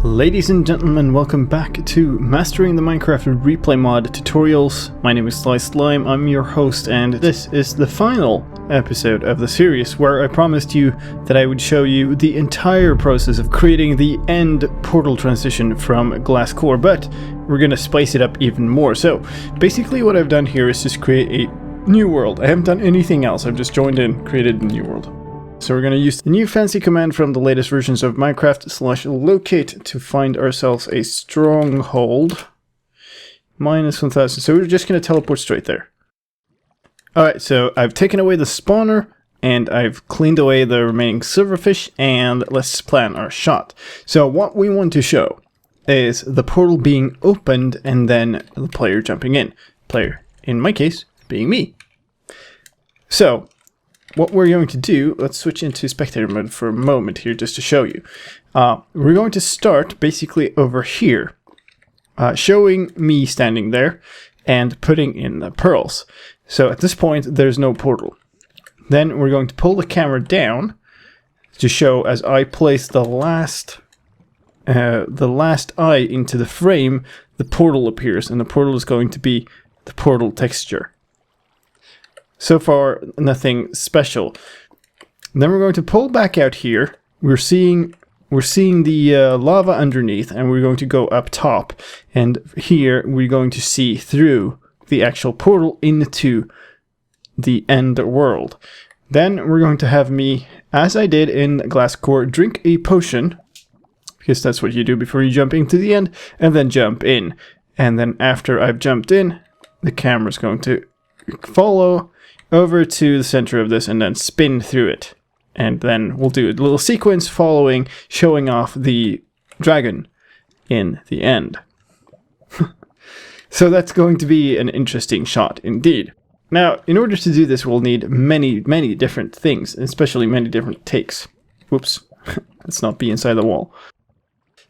Ladies and gentlemen, welcome back to Mastering the Minecraft ReplayMod tutorials. My name is Slime, I'm your host, and this is the final episode of the series where I promised you that I would show you the entire process of creating the end portal transition from glass core, but we're gonna spice it up even more. So basically what I've done here is just create a new world. I haven't done anything else, I've just joined in, created a new world. So we're going to use the new fancy command from the latest versions of Minecraft /locate to find ourselves a stronghold. -1000, so we're just going to teleport straight there. Alright, so I've taken away the spawner, and I've cleaned away the remaining silverfish, and let's plan our shot. So what we want to show is the portal being opened, and then the player jumping in. Player, in my case, being me. So what we're going to do, let's switch into spectator mode for a moment here just to show you. We're going to start basically over here, showing me standing there and putting in the pearls. So at this point there's no portal. Then we're going to pull the camera down to show as I place the last eye into the frame, the portal appears, and the portal is going to be the portal texture. So far, nothing special. Then we're going to pull back out here. We're seeing the lava underneath, and we're going to go up top. And here we're going to see through the actual portal into the end world. Then we're going to have me, as I did in glass core, drink a potion, because that's what you do before you jump into the end, and then jump in. And then after I've jumped in, the camera's going to follow over to the center of this and then spin through it. And then we'll do a little sequence following, showing off the dragon in the end. So that's going to be an interesting shot indeed. Now, in order to do this, we'll need many different things, especially many different takes. Whoops, let's not be inside the wall.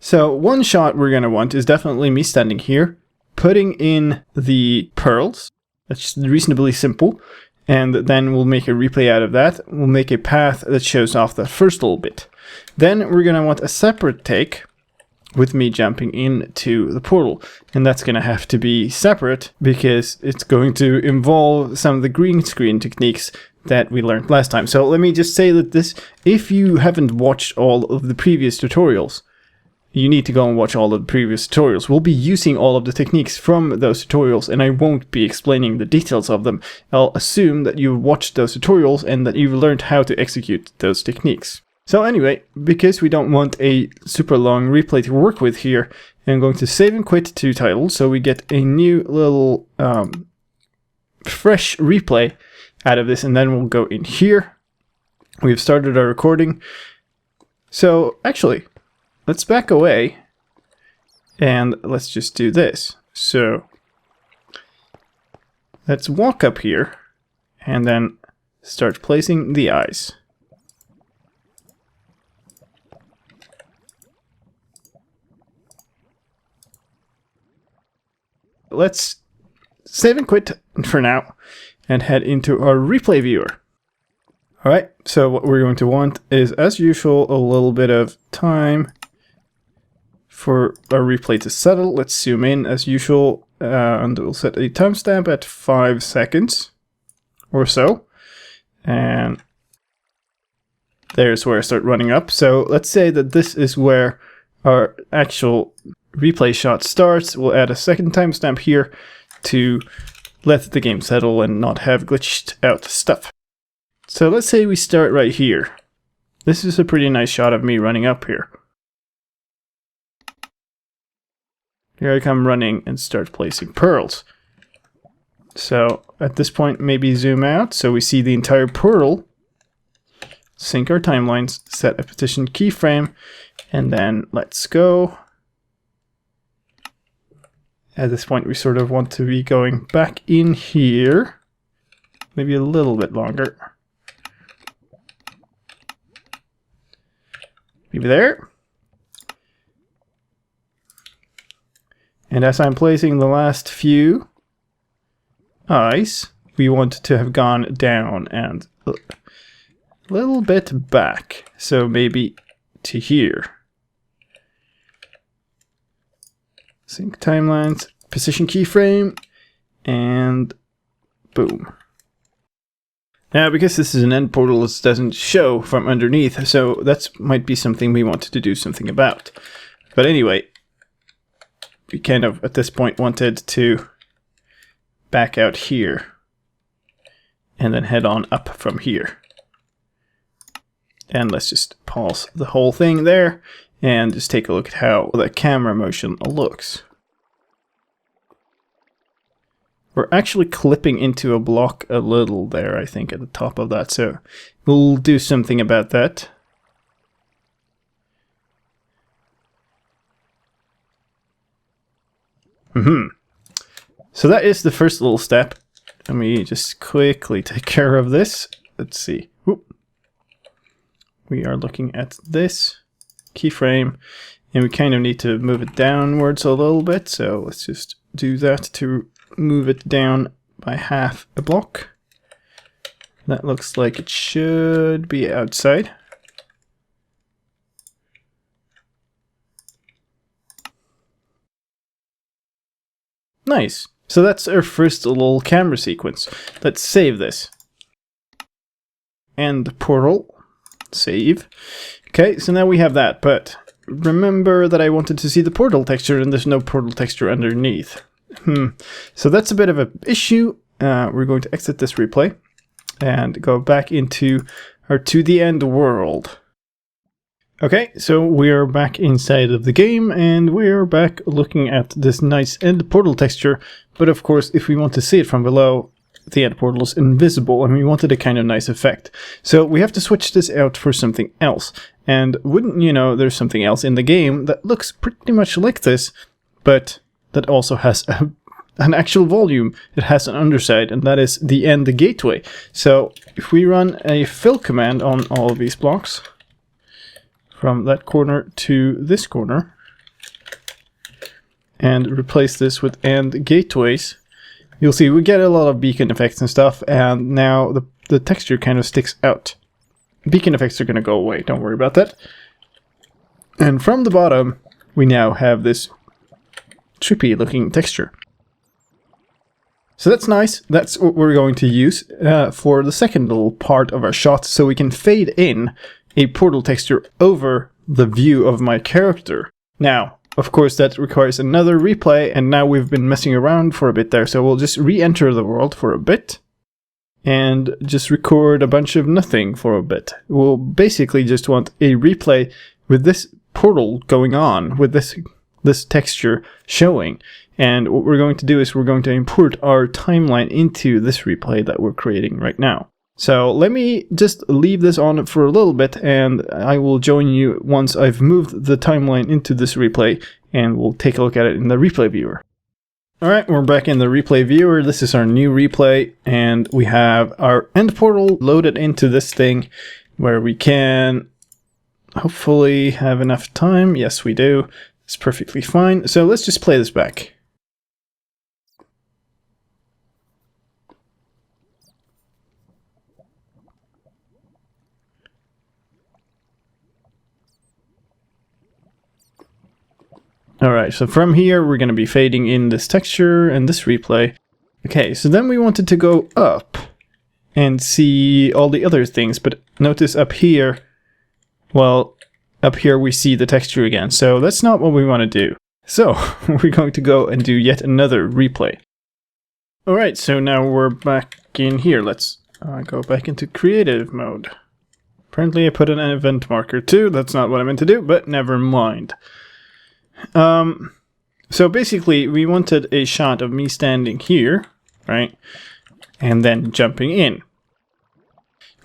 So one shot we're going to want is definitely me standing here, putting in the pearls. That's reasonably simple. And then we'll make a replay out of that. We'll make a path that shows off the first little bit. Then we're going to want a separate take with me jumping into the portal. And that's going to have to be separate because it's going to involve some of the green screen techniques that we learned last time. So let me just say that this, if you haven't watched all of the previous tutorials, you need to go and watch all of the previous tutorials. We'll be using all of the techniques from those tutorials, and I won't be explaining the details of them. I'll assume that you've watched those tutorials and that you've learned how to execute those techniques. So anyway, because we don't want a super long replay to work with here, I'm going to save and quit to title, so we get a new little fresh replay out of this, and then we'll go in here. We've started our recording. So actually, let's back away and let's just do this. So let's walk up here and then start placing the eyes. Let's save and quit for now and head into our replay viewer. Alright, so what we're going to want is, as usual, a little bit of time for our replay to settle. Let's zoom in as usual, and we'll set a timestamp at 5 seconds or so. And there's where I start running up. So let's say that this is where our actual replay shot starts. We'll add a second timestamp here to let the game settle and not have glitched out stuff. So let's say we start right here. This is a pretty nice shot of me running up here. Here I come running and start placing pearls. So at this point, maybe zoom out so we see the entire portal. Sync our timelines, set a position keyframe, and then let's go. At this point, we sort of want to be going back in here. Maybe a little bit longer. Maybe there. And as I'm placing the last few eyes, we want to have gone down and a little bit back. So maybe to here. Sync timelines, position keyframe, and boom. Now, because this is an end portal, this doesn't show from underneath, so that might be something we wanted to do something about. But anyway, we kind of, at this point, wanted to back out here and then head on up from here. And let's just pause the whole thing there and just take a look at how the camera motion looks. We're actually clipping into a block a little there, I think, at the top of that, so we'll do something about that. So that is the first little step. Let me just quickly take care of this. Let's see. Whoop. We are looking at this keyframe, and we kind of need to move it downwards a little bit, so let's just do that to move it down by half a block. That looks like it should be outside. Nice. So that's our first little camera sequence. Let's save this. And portal. Save. Okay, so now we have that, but remember that I wanted to see the portal texture and there's no portal texture underneath. So that's a bit of an issue. We're going to exit this replay and go back into our to the end world. Okay, so we are back inside of the game and we are back looking at this nice end portal texture. But of course, if we want to see it from below, the end portal is invisible and we wanted a kind of nice effect. So we have to switch this out for something else. And wouldn't you know, there's something else in the game that looks pretty much like this, but that also has an actual volume. It has an underside, and that is the end gateway. So if we run a fill command on all of these blocks, from that corner to this corner, and replace this with end gateways, you'll see we get a lot of beacon effects and stuff, and now the texture kind of sticks out. Beacon effects are going to go away, don't worry about that. And from the bottom, we now have this trippy looking texture. So that's nice. That's what we're going to use for the second little part of our shot, so we can fade in a portal texture over the view of my character. Now, of course, that requires another replay, and now we've been messing around for a bit there, so we'll just re-enter the world for a bit and just record a bunch of nothing for a bit. We'll basically just want a replay with this portal going on, with this texture showing. And what we're going to do is we're going to import our timeline into this replay that we're creating right now. So let me just leave this on for a little bit, and I will join you once I've moved the timeline into this replay, and we'll take a look at it in the replay viewer. Alright, we're back in the replay viewer. This is our new replay, and we have our end portal loaded into this thing where we can hopefully have enough time. Yes, we do. It's perfectly fine. So let's just play this back. Alright, so from here we're going to be fading in this texture and this replay. Okay, so then we wanted to go up and see all the other things, but notice up here, well, up here we see the texture again, so that's not what we want to do. So, we're going to go and do yet another replay. Alright, so now we're back in here. Let's go back into creative mode. Apparently I put an event marker too, that's not what I meant to do, but never mind. So basically we wanted a shot of me standing here, right, and then jumping in.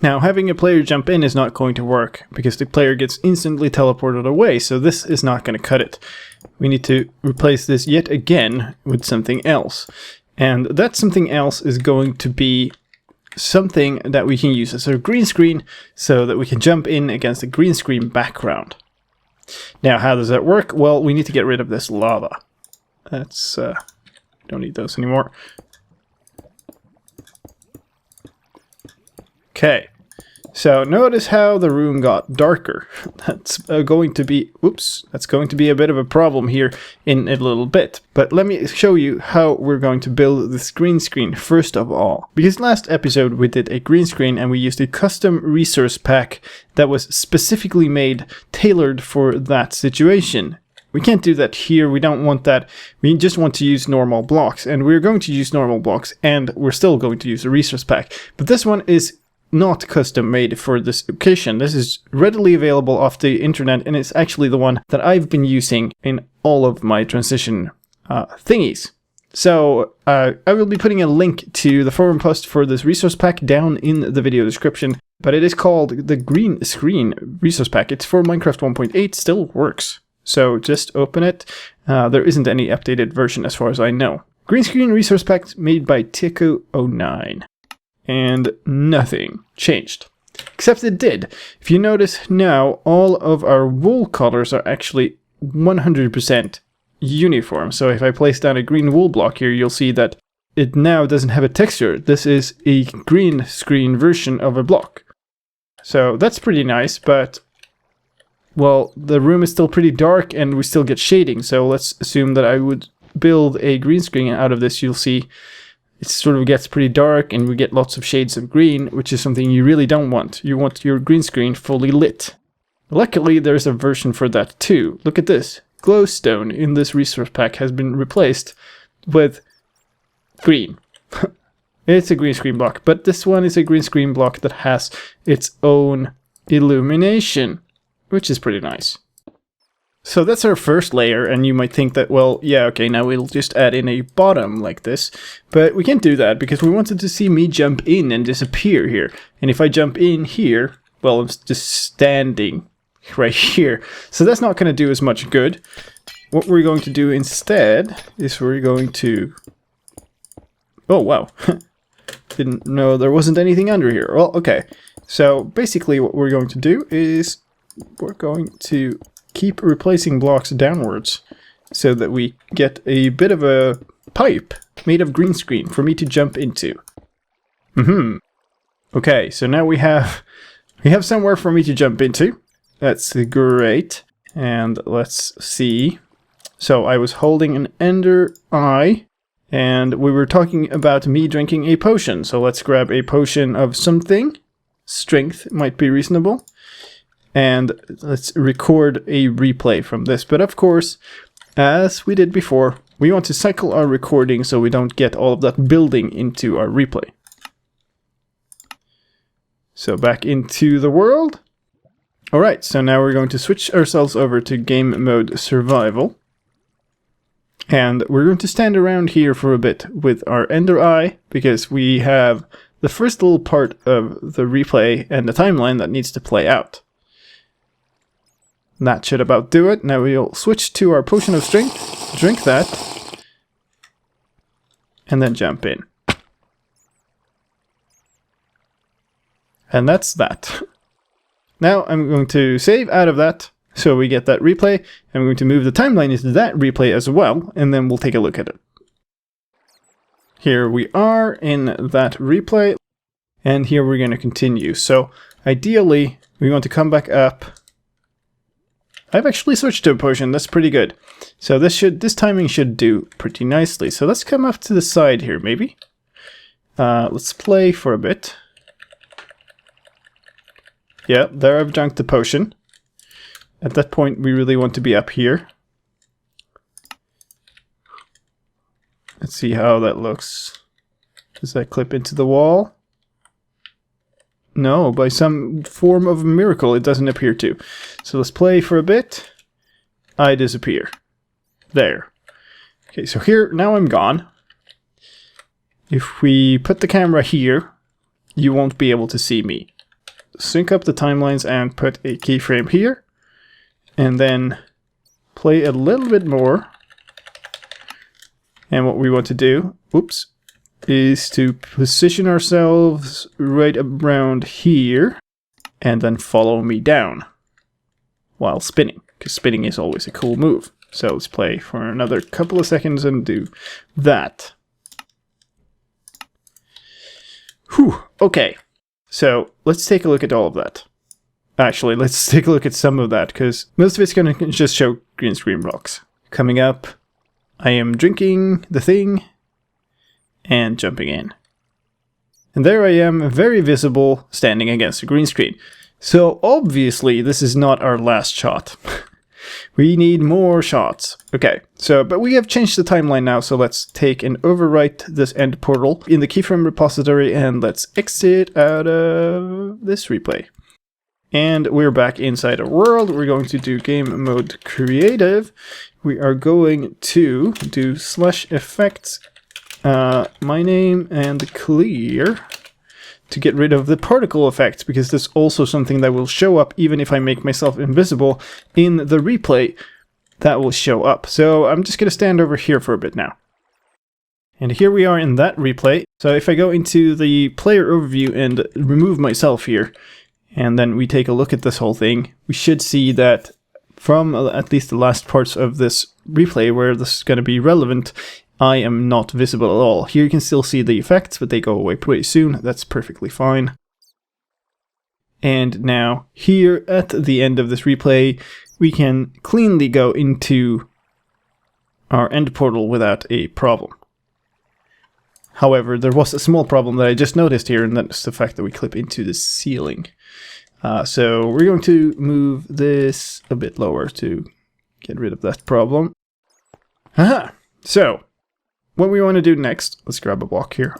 Now having a player jump in is not going to work because the player gets instantly teleported away, so this is not going to cut it. We need to replace this yet again with something else, and that something else is going to be something that we can use as a green screen so that we can jump in against a green screen background. Now, how does that work? Well, we need to get rid of this lava. That's, don't need those anymore. Okay, So notice how the room got darker. That's going to be, oops, that's going to be a bit of a problem here in a little bit. But let me show you how we're going to build this green screen first of all. Because last episode we did a green screen and we used a custom resource pack that was specifically made, tailored for that situation. We can't do that here, we don't want that, we just want to use normal blocks. And we're going to use normal blocks and we're still going to use a resource pack. But this one is not custom made for this occasion. This is readily available off the internet and it's actually the one that I've been using in all of my transition thingies. So I will be putting a link to the forum post for this resource pack down in the video description, but it is called the Green Screen Resource Pack. It's for Minecraft 1.8, still works. So just open it. There isn't any updated version as far as I know. Green Screen Resource Pack made by Tico09. And nothing changed. Except it did. If you notice now, all of our wool colors are actually 100% uniform. So if I place down a green wool block here, you'll see that it now doesn't have a texture. This is a green screen version of a block. So that's pretty nice, but well, the room is still pretty dark and we still get shading. So let's assume that I would build a green screen out of this. You'll see it sort of gets pretty dark and we get lots of shades of green, which is something you really don't want. You want your green screen fully lit. Luckily, there's a version for that too. Look at this. Glowstone in this resource pack has been replaced with green. It's a green screen block, but this one is a green screen block that has its own illumination, which is pretty nice. So that's our first layer, and you might think that, well, yeah, okay, now we'll just add in a bottom like this. But we can't do that, because we wanted to see me jump in and disappear here. And if I jump in here, well, I'm just standing right here. So that's not going to do as much good. What we're going to do instead is we're going to... Oh, wow. Didn't know there wasn't anything under here. Well, okay. So basically what we're going to do is we're going to keep replacing blocks downwards so that we get a bit of a pipe made of green screen for me to jump into. Okay, so now we have somewhere for me to jump into. That's great. And let's see. So I was holding an ender eye and we were talking about me drinking a potion. So let's grab a potion of something. Strength might be reasonable. And let's record a replay from this. But of course, as we did before, we want to cycle our recording so we don't get all of that building into our replay. So back into the world. Alright, so now we're going to switch ourselves over to game mode survival. And we're going to stand around here for a bit with our ender eye, because we have the first little part of the replay and the timeline that needs to play out. That should about do it. Now we'll switch to our potion of strength, drink that, and then jump in. And that's that. Now I'm going to save out of that, so we get that replay. I'm going to move the timeline into that replay as well, and then we'll take a look at it. Here we are in that replay, and here we're going to continue. So ideally, we want to come back up. I've actually switched to a potion, that's pretty good. So this timing should do pretty nicely. So let's come up to the side here, maybe. Let's play for a bit. Yeah, there I've drunk the potion. At that point, we really want to be up here. Let's see how that looks. Does that clip into the wall? No, by some form of miracle it doesn't appear to. So let's play for a bit. I disappear. There. Okay, so here, now I'm gone. If we put the camera here, you won't be able to see me. Sync up the timelines and put a keyframe here. And then play a little bit more. And what we want to do, oops, is to position ourselves right around here and then follow me down while spinning, because spinning is always a cool move. So let's play for another couple of seconds and do that. Whew, okay. So let's take a look at all of that. Actually, let's take a look at some of that, because most of it's going to just show green screen blocks. Coming up, I am drinking the thing and jumping in. And there I am, very visible, standing against the green screen. So obviously this is not our last shot. We need more shots. Okay, so, but we have changed the timeline now, so let's take and overwrite this end portal in the keyframe repository, and let's exit out of this replay. And we're back inside our world. We're going to do game mode creative. We are going to do /effects, my name, and clear to get rid of the particle effects, because there's also something that will show up even if I make myself invisible in the replay. That will show up. So I'm just going to stand over here for a bit now. And here we are in that replay. So if I go into the player overview and remove myself here, and then we take a look at this whole thing, we should see that from at least the last parts of this replay where this is going to be relevant, I am not visible at all. Here you can still see the effects, but they go away pretty soon. That's perfectly fine. And now, here at the end of this replay, we can cleanly go into our end portal without a problem. However, there was a small problem that I just noticed here, and that's the fact that we clip into the ceiling. So we're going to move this a bit lower to get rid of that problem. Aha! So, what we want to do next, let's grab a block here,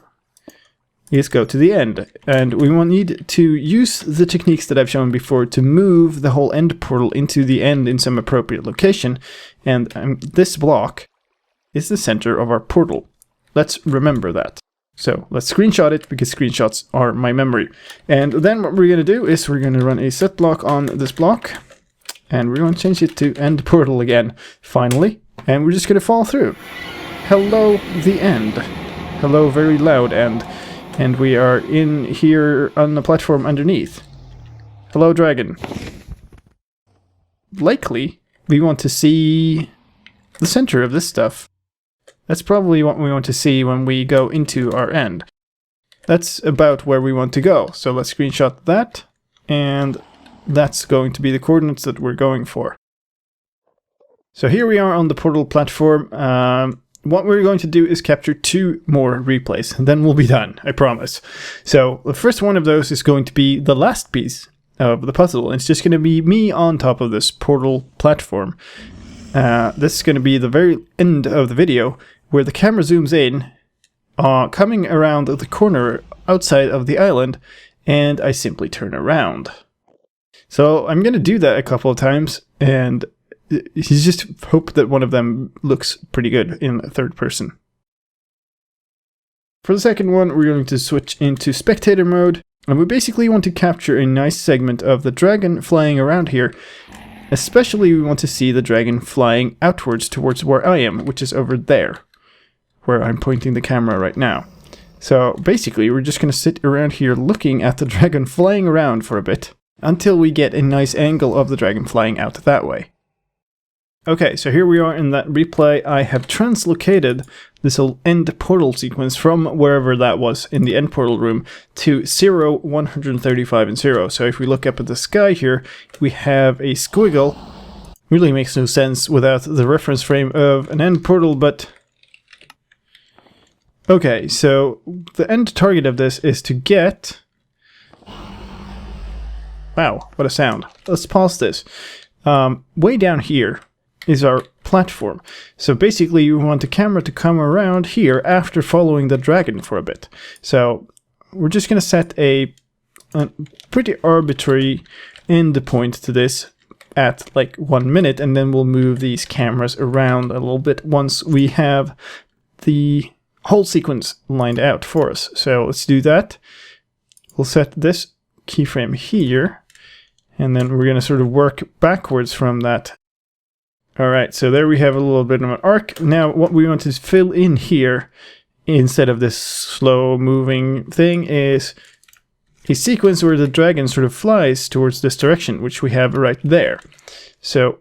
is go to the end. And we will need to use the techniques that I've shown before to move the whole end portal into the end in some appropriate location. And this block is the center of our portal. Let's remember that. So let's screenshot it, because screenshots are my memory. And then what we're going to do is we're going to run a set block on this block. And we're going to change it to end portal again, finally. And we're just going to fall through. Hello, the end. Hello, very loud end. And we are in here on the platform underneath. Hello, dragon. Likely, we want to see the center of this stuff. That's probably what we want to see when we go into our end. That's about where we want to go. So let's screenshot that. And that's going to be the coordinates that we're going for. So here we are on the portal platform. What we're going to do is capture 2 more replays, and then we'll be done, I promise. So the first one of those is going to be the last piece of the puzzle. It's just going to be me on top of this portal platform. This is going to be the very end of the video, where the camera zooms in, coming around the corner outside of the island, and I simply turn around. So I'm going to do that a couple of times, and you just hope that one of them looks pretty good in third person. For the second one, we're going to switch into spectator mode, and we basically want to capture a nice segment of the dragon flying around here. Especially we want to see the dragon flying outwards towards where I am, which is over there, where I'm pointing the camera right now. So basically we're just going to sit around here looking at the dragon flying around for a bit, until we get a nice angle of the dragon flying out that way. Okay, so here we are in that replay. I have translocated this whole end portal sequence from wherever that was in the end portal room to 0, 135, and 0. So if we look up at the sky here, we have a squiggle. Really makes no sense without the reference frame of an end portal, but... Okay, so the end target of this is to get... Wow, what a sound. Let's pause this. Way down here is our platform. So basically you want the camera to come around here after following the dragon for a bit. So we're just going to set a pretty arbitrary end point to this at like 1 minute, and then we'll move these cameras around a little bit once we have the whole sequence lined out for us. So let's do that. We'll set this keyframe here, and then we're going to sort of work backwards from that. Alright, so there we have a little bit of an arc. Now what we want to fill in here, instead of this slow moving thing, is a sequence where the dragon sort of flies towards this direction, which we have right there. So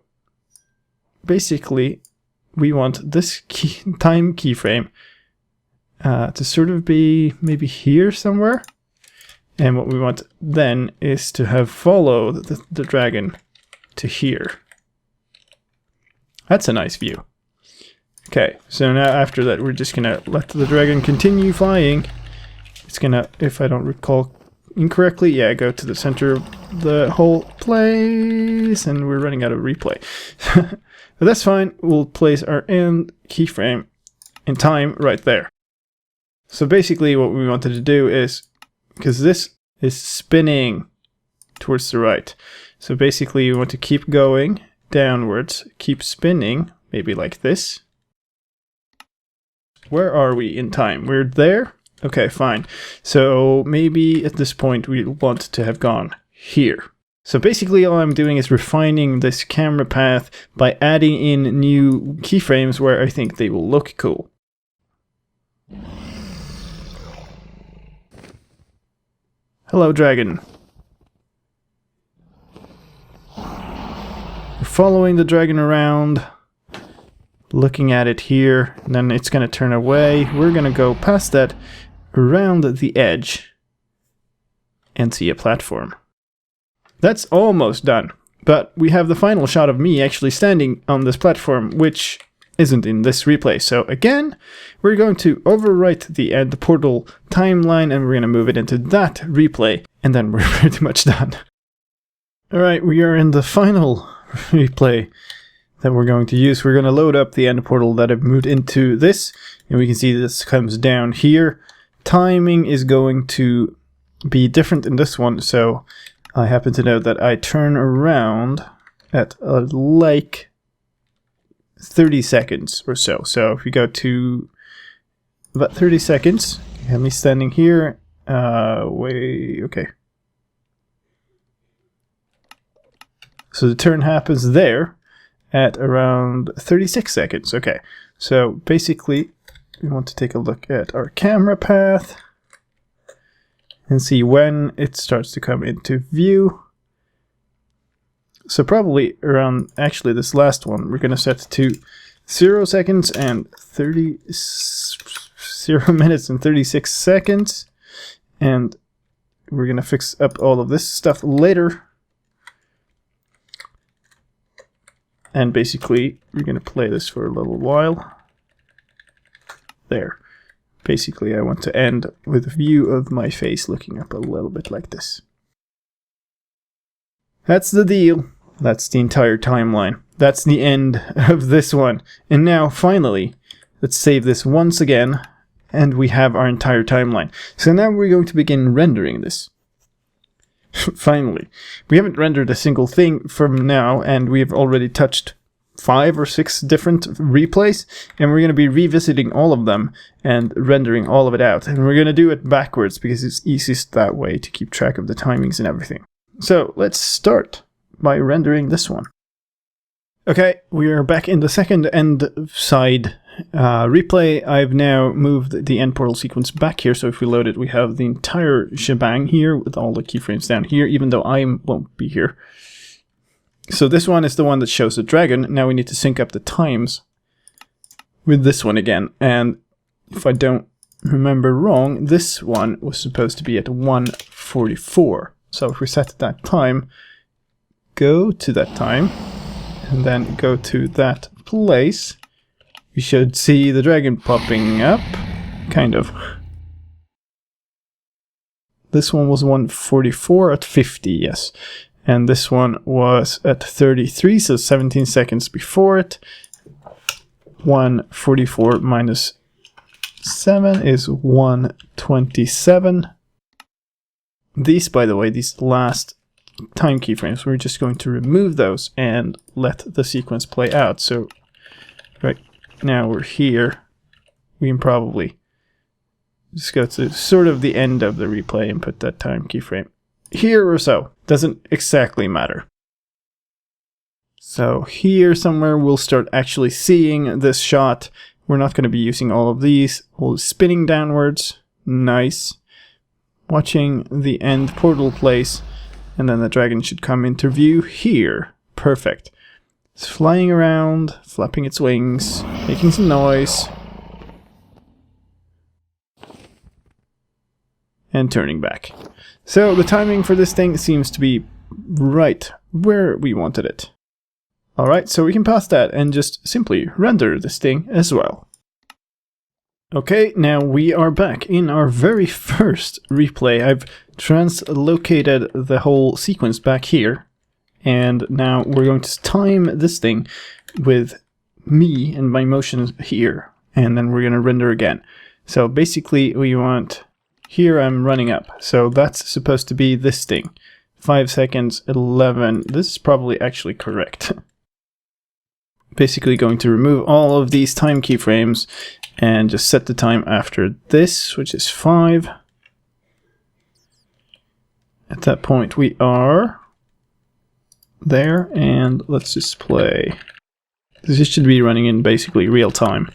basically we want this time keyframe to sort of be maybe here somewhere. And what we want then is to have followed the dragon to here. That's a nice view. Okay, so now after that we're just gonna let the dragon continue flying. It's gonna, if I don't recall incorrectly, yeah, go to the center of the whole place, and we're running out of replay. But that's fine, we'll place our end keyframe in time right there. So basically what we wanted to do is, because this is spinning towards the right, so basically you want to keep going downwards, keep spinning, maybe like this. Where are we in time? We're there? Okay, fine. So maybe at this point we want to have gone here. So basically all I'm doing is refining this camera path by adding in new keyframes where I think they will look cool. Hello, dragon. We're following the dragon around, looking at it here, and then it's going to turn away. We're going to go past that, around the edge, and see a platform. That's almost done, but we have the final shot of me actually standing on this platform, which isn't in this replay. So again, we're going to overwrite the end portal timeline, and we're going to move it into that replay, and then we're pretty much done. Alright, we are in the final replay that we're going to use. We're going to load up the end portal that I've moved into this, and we can see this comes down here. Timing is going to be different in this one, so I happen to know that I turn around at like 30 seconds or so. So if we go to about 30 seconds, you have me standing here. Okay. So the turn happens there at around 36 seconds. Okay, so basically we want to take a look at our camera path and see when it starts to come into view. So probably around, actually this last one, we're going to set to 0 seconds and 0 minutes and 36 seconds. And we're going to fix up all of this stuff later. And basically, we're going to play this for a little while. There. Basically, I want to end with a view of my face looking up a little bit like this. That's the deal. That's the entire timeline. That's the end of this one. And now, finally, let's save this once again, and we have our entire timeline. So now we're going to begin rendering this. Finally. We haven't rendered a single thing from now, and we've already touched 5 or 6 different replays, and we're going to be revisiting all of them and rendering all of it out. And we're going to do it backwards because it's easiest that way to keep track of the timings and everything. So let's start by rendering this one. Okay, we are back in the second end side replay. I've now moved the end portal sequence back here, so if we load it, we have the entire shebang here with all the keyframes down here, even though I won't be here. So this one is the one that shows the dragon. Now we need to sync up the times with this one again, and if I don't remember wrong, this one was supposed to be at 1:44. So if we set that time, go to that time, and then go to that place, we should see the dragon popping up, kind of. This one was 1:44 at 50, yes. And this one was at 33, so 17 seconds before it. 1:44 minus 7 is 1:27. These, by the way, these last time keyframes, we're just going to remove those and let the sequence play out. So right now we're here. We can probably just go to sort of the end of the replay and put that time keyframe here or so. Doesn't exactly matter. So here somewhere we'll start actually seeing this shot. We're not going to be using all of these. We'll spinning downwards. Nice. Watching the end portal place. And then the dragon should come into view here. Perfect. It's flying around, flapping its wings, making some noise. And turning back. So the timing for this thing seems to be right where we wanted it. Alright, so we can pass that and just simply render this thing as well. Okay, now we are back in our very first replay. I've translocated the whole sequence back here. And now we're going to time this thing with me and my motions here. And then we're going to render again. So basically we want... Here I'm running up. So that's supposed to be this thing. 5 seconds, 11. This is probably actually correct. Basically going to remove all of these time keyframes and just set the time after this, which is 5. At that point we are there, and let's just play. This should be running in basically real time.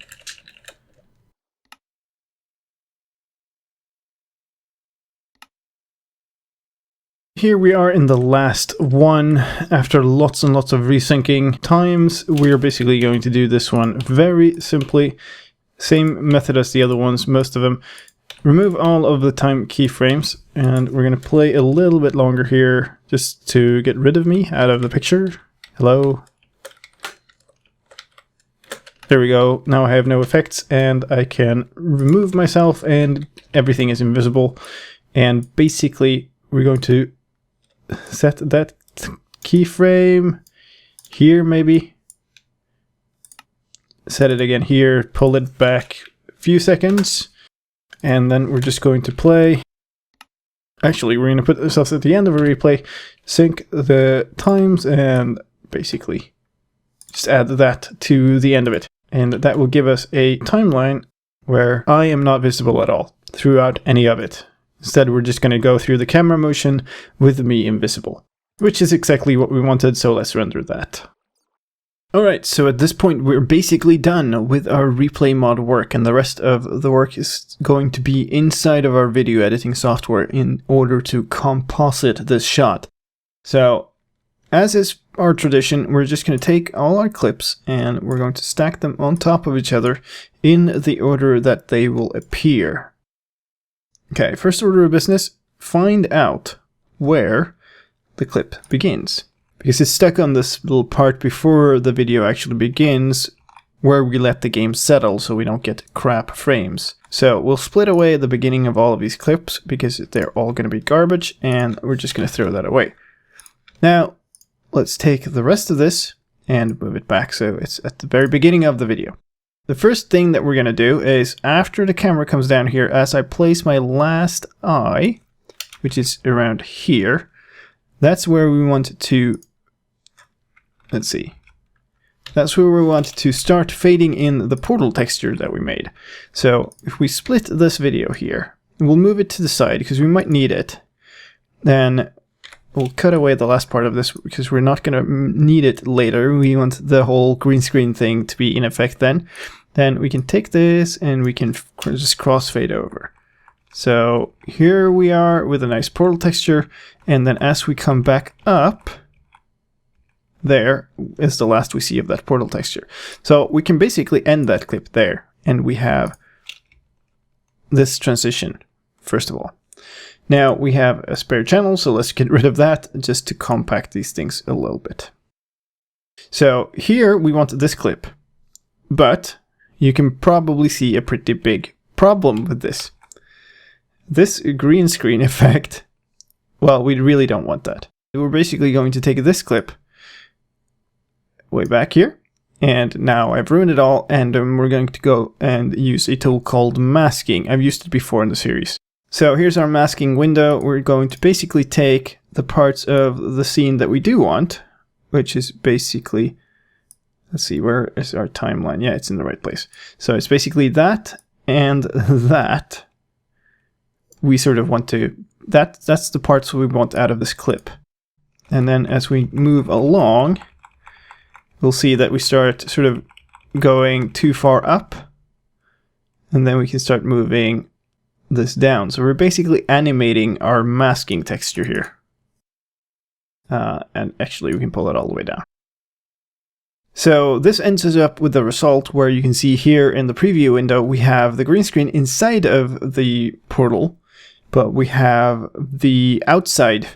Here we are in the last one. After lots and lots of resyncing times, we're basically going to do this one very simply. Same method as the other ones, most of them. Remove all of the time keyframes, and we're going to play a little bit longer here just to get rid of me out of the picture. Hello. There we go. Now I have no effects and I can remove myself and everything is invisible. And basically we're going to set that keyframe here maybe. Set it again here, pull it back a few seconds, and then we're just going to play. Actually, we're going to put ourselves at the end of a replay, sync the times, and basically just add that to the end of it. And that will give us a timeline where I am not visible at all throughout any of it. Instead, we're just going to go through the camera motion with me invisible, which is exactly what we wanted, so let's render that. Alright, so at this point we're basically done with our ReplayMod work, and the rest of the work is going to be inside of our video editing software in order to composite this shot. So, as is our tradition, we're just going to take all our clips and we're going to stack them on top of each other in the order that they will appear. Okay, first order of business, find out where the clip begins. Because it's stuck on this little part before the video actually begins, where we let the game settle so we don't get crap frames. So we'll split away the beginning of all of these clips because they're all going to be garbage, and we're just going to throw that away. Now, let's take the rest of this and move it back so it's at the very beginning of the video. The first thing that we're going to do is, after the camera comes down here, as I place my last eye, which is around here, that's where we want to... Let's see. That's where we want to start fading in the portal texture that we made. So if we split this video here, we'll move it to the side because we might need it. Then we'll cut away the last part of this because we're not going to need it later. We want the whole green screen thing to be in effect then. Then we can take this and we can just crossfade over. So here we are with a nice portal texture. And then as we come back up, there is the last we see of that portal texture. So we can basically end that clip there, and we have this transition, first of all. Now we have a spare channel, so let's get rid of that just to compact these things a little bit. So here we want this clip, but you can probably see a pretty big problem with this. This green screen effect, well, we really don't want that. We're basically going to take this clip way back here, and now I've ruined it all, and we're going to go and use a tool called masking. I've used it before in the series. So here's our masking window. We're going to basically take the parts of the scene that we do want, which is basically, let's see, where is our timeline? Yeah, it's in the right place. So it's basically that and that. We sort of want to, that's the parts we want out of this clip. And then as we move along, we'll see that we start sort of going too far up, and then we can start moving this down. So we're basically animating our masking texture here. And actually we can pull it all the way down. So this ends us up with the result where you can see here in the preview window we have the green screen inside of the portal, but we have the outside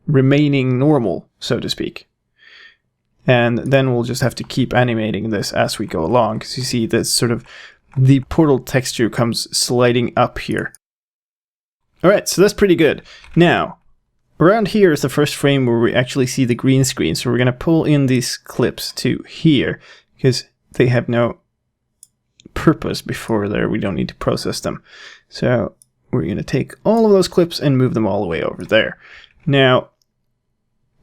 remaining normal, so to speak. And then we'll just have to keep animating this as we go along, because you see that sort of the portal texture comes sliding up here. Alright, so that's pretty good. Now, around here is the first frame where we actually see the green screen, so we're going to pull in these clips to here, because they have no purpose before there. We don't need to process them. So we're going to take all of those clips and move them all the way over there. Now,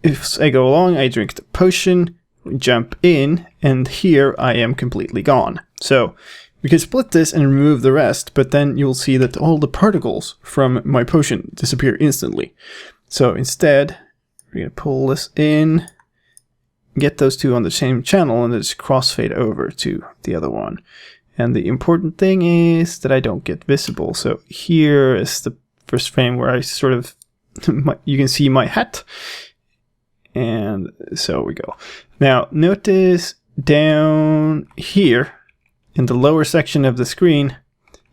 if I go along, I drink the potion, jump in, and here I am completely gone. So we can split this and remove the rest, but then you'll see that all the particles from my potion disappear instantly. So instead, we're going to pull this in, get those two on the same channel, and then just crossfade over to the other one. And the important thing is that I don't get visible. So here is the first frame where I sort of, you can see my hat. And so we go. Now, notice down here in the lower section of the screen,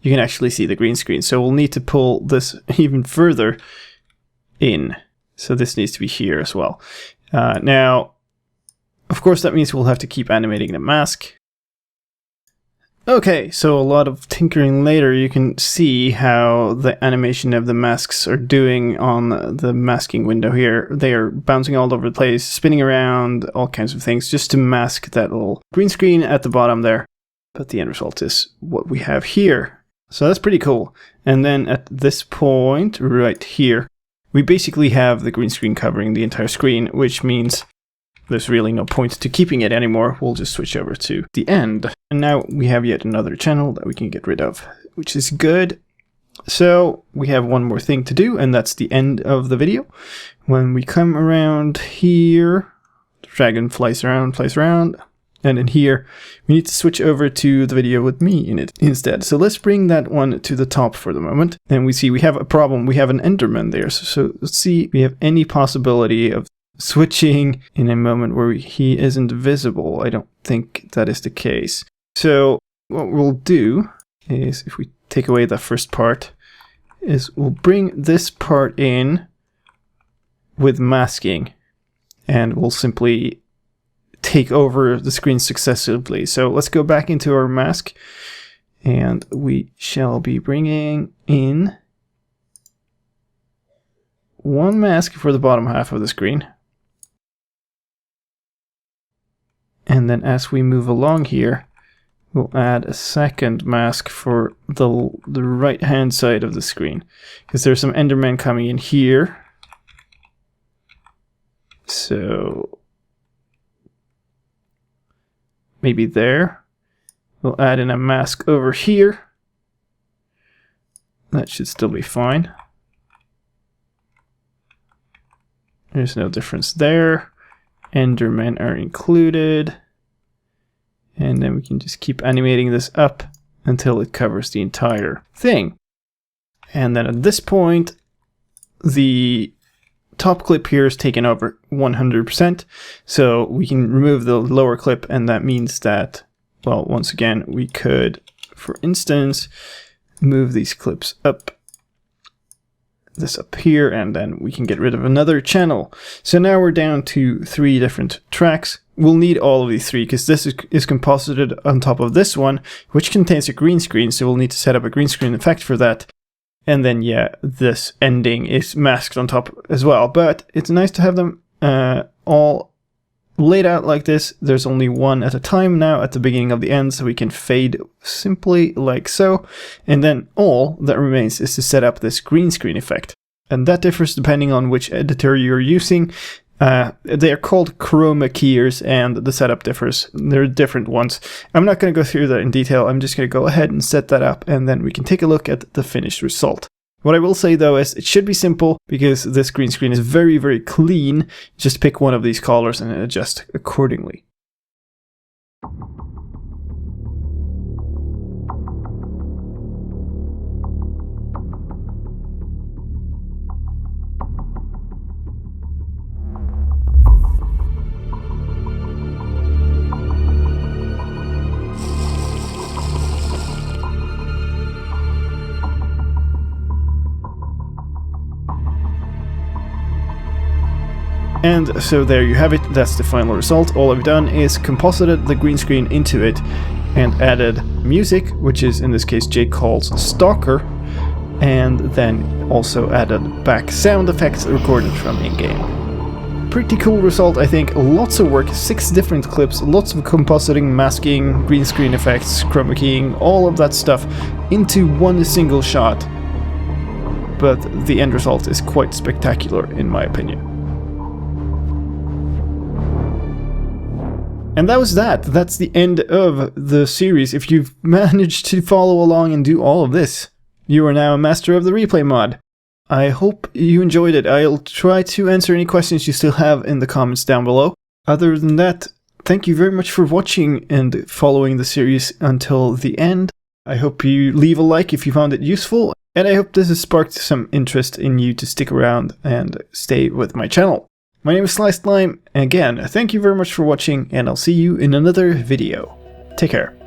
you can actually see the green screen. So we'll need to pull this even further in. So this needs to be here as well. Now, of course, that means we'll have to keep animating the mask. Okay, so a lot of tinkering later, you can see how the animation of the masks are doing on the masking window here. They are bouncing all over the place, spinning around, all kinds of things, just to mask that little green screen at the bottom there. But the end result is what we have here. So that's pretty cool. And then at this point, right here, we basically have the green screen covering the entire screen, which means there's really no point to keeping it anymore. We'll just switch over to the end. And now we have yet another channel that we can get rid of, which is good. So we have one more thing to do, and that's the end of the video. When we come around here, the dragon flies around, and in here, we need to switch over to the video with me in it instead. So let's bring that one to the top for the moment. And we see we have a problem. We have an Enderman there. So let's see if we have any possibility of switching in a moment where he isn't visible. I don't think that is the case. So what we'll do is, if we take away the first part, is we'll bring this part in with masking, and we'll simply take over the screen successively. So let's go back into our mask, and we shall be bringing in one mask for the bottom half of the screen. And then as we move along here, we'll add a second mask for the right hand side of the screen, because there's some Enderman coming in here. So maybe there. We'll add in a mask over here. That should still be fine. There's no difference there. Endermen are included. And then we can just keep animating this up until it covers the entire thing. And then at this point, the top clip here is taken over 100%. So we can remove the lower clip, and that means that, well, once again, we could, for instance, move these clips up. This up here, and then we can get rid of another channel. So now we're down to 3 different tracks. We'll need all of these 3 because this is composited on top of this one, which contains a green screen, so we'll need to set up a green screen effect for that. And then, yeah, this ending is masked on top as well. But it's nice to have them all laid out like this. There's only one at a time now at the beginning of the end, so we can fade simply like so. And then all that remains is to set up this green screen effect. And that differs depending on which editor you're using. They are called chroma keyers, and the setup differs. There are different ones. I'm not going to go through that in detail. I'm just going to go ahead and set that up, and then we can take a look at the finished result. What I will say though is it should be simple, because this green screen is very, very clean. Just pick one of these colors and adjust accordingly. And so there you have it, that's the final result. All I've done is composited the green screen into it and added music, which is in this case Jake Hall's Stalker, and then also added back sound effects recorded from in-game. Pretty cool result, I think. Lots of work, 6 different clips, lots of compositing, masking, green screen effects, chroma keying, all of that stuff into one single shot. But the end result is quite spectacular in my opinion. And that was that. That's the end of the series. If you've managed to follow along and do all of this, you are now a master of the replay mod. I hope you enjoyed it. I'll try to answer any questions you still have in the comments down below. Other than that, thank you very much for watching and following the series until the end. I hope you leave a like if you found it useful, and I hope this has sparked some interest in you to stick around and stay with my channel. My name is Sliced Lime, and again, thank you very much for watching, and I'll see you in another video. Take care.